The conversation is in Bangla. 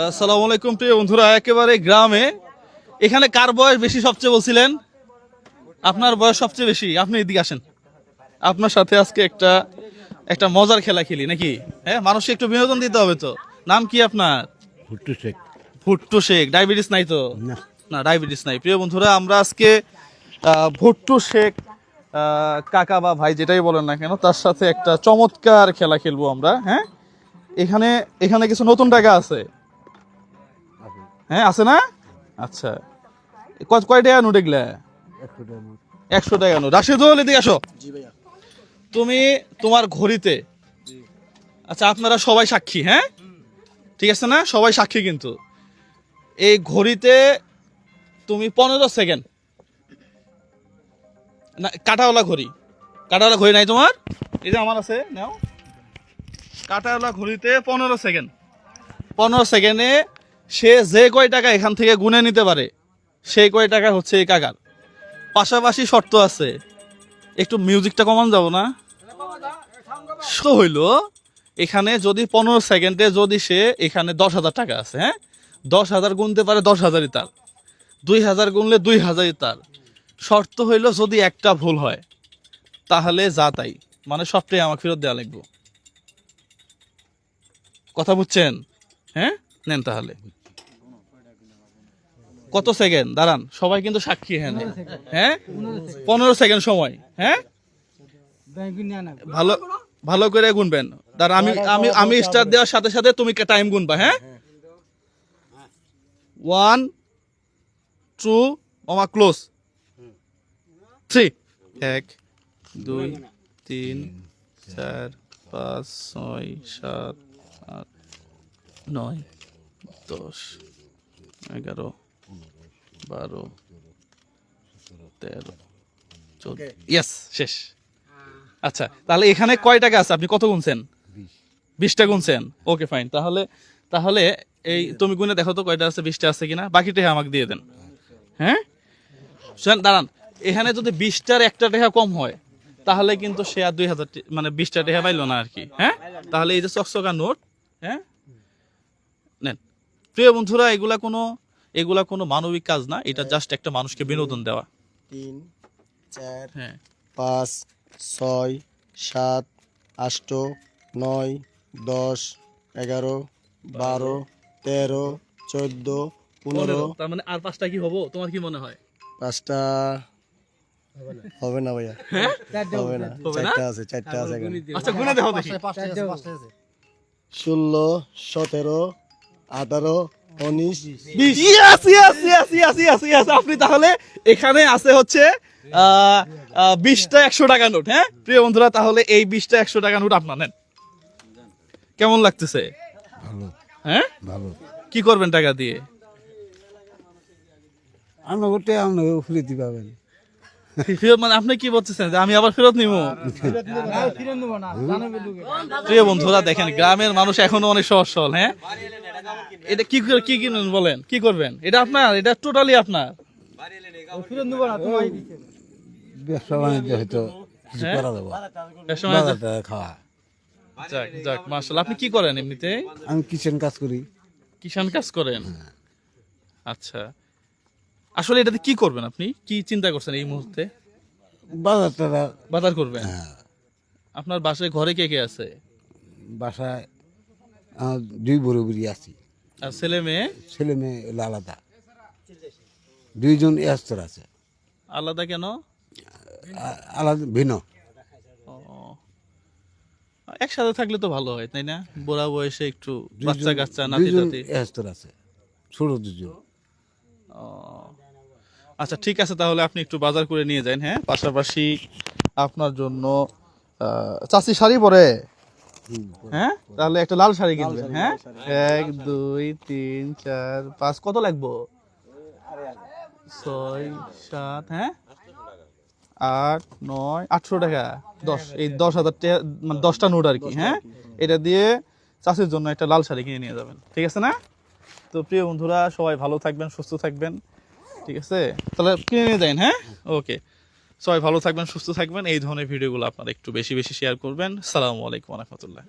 আসসালামু আলাইকুম প্রিয় বন্ধুরা, একেবারে গ্রামে। এখানে কার বয়স বেশি সবচেয়ে বলছিলেন? আপনার বয়স সবচেয়ে বেশি, আপনি এদিকে আসেন। আপনার সাথে আজকে একটা একটা মজার খেলা খেলি নাকি? হ্যাঁ, মানুষকে একটু বিনোদন দিতে হবে তো। নাম কি আপনার? ভুট্টু শেখ। ভুট্টু শেখ। ডায়াবেটিস নাই তো? না। না, ডায়াবেটিস নাই। প্রিয় বন্ধুরা, আমরা আজকে ভুট্টু শেখ কাকা বা ভাই যেটাই বলেন না কেন, তার সাথে একটা চমৎকার খেলা খেলবো আমরা। হ্যাঁ, এখানে এখানে কিছু নতুন টাকা আছে। হ্যাঁ, আছে না? আচ্ছা, কয় টাকা নোট এগুলা? 100 টাকা নোট। রাশিদুল, এদিকে আসো। তুমি তোমার ঘড়িতে, আচ্ছা আপনারা সবাই সাক্ষী, হ্যাঁ ঠিক আছে না? সবাই সাক্ষী কিন্তু। এই ঘড়িতে তুমি 15 সেকেন্ড, না কাটাওয়ালা ঘড়ি, কাটাওয়ালা ঘড়ি নাই তোমার? এই যে আমার আছে, নাও। কাটাওয়ালা ঘড়িতে 15 সেকেন্ড, 15 সেকেন্ডে সে যে কয় টাকা এখান থেকে গুনে নিতে পারে সেই কয় টাকা হচ্ছে এই কাকার। পাশাপাশি শর্ত আছে, একটু মিউজিকটা কমান যাব না? হইল এখানে যদি 15 সেকেন্ডে যদি সে এখানে 10,000 টাকা আছে, হ্যাঁ 10,000 গুনতে পারে, 10,000ই তার। 2,000 গুনলে 2,000ই তার। শর্ত হইল যদি একটা ভুল হয় তাহলে যা তাই, মানে সবটাই আমাকে ফেরত দেওয়া লাগবে। কথা বুঝছেন? হ্যাঁ, নেন তাহলে। কত সেকেন্ড? দাঁড়ান, সবাই কিন্তু সাক্ষী। হ্যাঁ হ্যাঁ, 15 সেকেন্ড সময়। হ্যাঁ, ভালো ভালো করে গুনবেন। দাঁড়ান, আমি আমি আমি স্টার্ট দেওয়ার সাথে সাথে তুমি টাইম গুনবা। হ্যাঁ, 1 2 ওমা ক্লোজ 3 1 2 3 4 5 6 7 8 9 10 11 12 13 14। ইয়েস, শেষ। আচ্ছা, তাহলে এখানে কয় টাকা আছে? আপনি কত গুনছেন? 20টা গুনছেন। Okay fine. তাহলে তাহলে এই তুমি গুনে দেখো তো কয়টা আছে, 20টা আছে কিনা। বাকিটা আমাকে দিয়ে দেন। হ্যাঁ, দাঁড়ান, এখানে যদি 20টার একটা টাকা কম হয় তাহলে কিন্তু সে আর 2,000 মানে 20টা টাকা পাইলো না আর কি। হ্যাঁ, তাহলে এই যে চকচকা নোট, হ্যাঁ নেন। প্রিয় বন্ধুরা, এগুলা কোনো মানবিক কাজ না, এটা জাস্ট একটা মানুষকে বিনোদন দেওয়া। 3 4 হ্যাঁ, 5 6 7 8 9 10 11 12 13 14 15। তার মানে আর 5টা কি হবো? তোমার কি মনে হয়? 5টা হবে না ভাইয়া, হবে না। হবে না? 4টা আছে, 4টা আছে এখানে। আচ্ছা, গুনে দেখো দেখি। 16 17 18 19 20। Yes yes yes yes yes yes. আপনি তাহলে এখানে আছে হচ্ছে 20টা 100 টাকা নোট। হ্যাঁ প্রিয় বন্ধুরা, তাহলে এই 20টা 100 টাকা নোট আপনার নেন। কেমন লাগতেছে? ভালো হ্যাঁ, ভালো। কি করবেন টাকা দিয়ে? আমরা ওটা আমরা ফ্রিতে পাবেন। ফেরত মানে আপনি কি বলতেছেন যে আমি আবার ফেরত নিব? প্রিয় বন্ধুরা দেখেন, গ্রামের মানুষ এখনো অনেক সহজ সরল। হ্যাঁ, এটা কি কি কিনবেন বলেন, কি করবেন? এটা আপনার, এটা টোটালি আপনার। ব্যবসা বাণিজ্য হয়তো কিছু হ্যাঁ? করা যাবো, ব্যবসা বাণিজ্য- বাজারটা খাওয়া। যাক যাক, মাশাআল্লাহ। আপনি কি করেন এমনিতে? আমি কিচেন কাজ করি। কিষাণ কাজ করেন? আচ্ছা, আসলে এটাতে কি করবেন? আপনি কি চিন্তা করছেন এই মুহূর্তে? বাজারটা বাজার করবেন? আপনার বাসায় ঘরে কে কে আছে? বাসায় আমার 2 বড় বুড়ি আছি, আর ছেলে মেয়ে? ছেলে মেয়ে হলো আলাদা, 2জন স্তর আছে। আলাদা কেন? আলাদা ভিন্ন। ও, একসাথে থাকলে তো ভালো হয়, তাই না? বুড়া বয়সে একটু বাচ্চা কাচ্চা, নাতি 2জন নাতি। স্তর আছে, ছোট 2জন। ও, আচ্ছা ঠিক আছে, তাহলে আপনি একটু বাজার করে নিয়ে যান। হ্যাঁ, পাশাপাশি আপনার জন্য চাচি শাড়ি পরে। হ্যাঁ, তাহলে একটা লাল শাড়ি কিনবেন। হ্যাঁ, 1 2 3 4 5 কত লাগবো? 6 7, হ্যাঁ 8 9 800 টাকা। 10, এই 10,000 টাকা মানে 10টা নোট আর কি। হ্যাঁ, এটা দিয়ে চাষির জন্য একটা লাল শাড়ি কিনে নিয়ে যাবেন। ঠিক আছে না? তো প্রিয় বন্ধুরা, সবাই ভালো থাকবেন, সুস্থ থাকবেন। ঠিক আছে, তাহলে কিনে নিয়ে যান। হ্যাঁ, ওকে। সবাই ভালো থাকবেন, সুস্থ থাকবেন। এই ধরনের ভিডিওগুলো আপনারা একটু বেশি বেশি শেয়ার করবেন। আসসালামু আলাইকুম ওয়া রাহমাতুল্লাহ।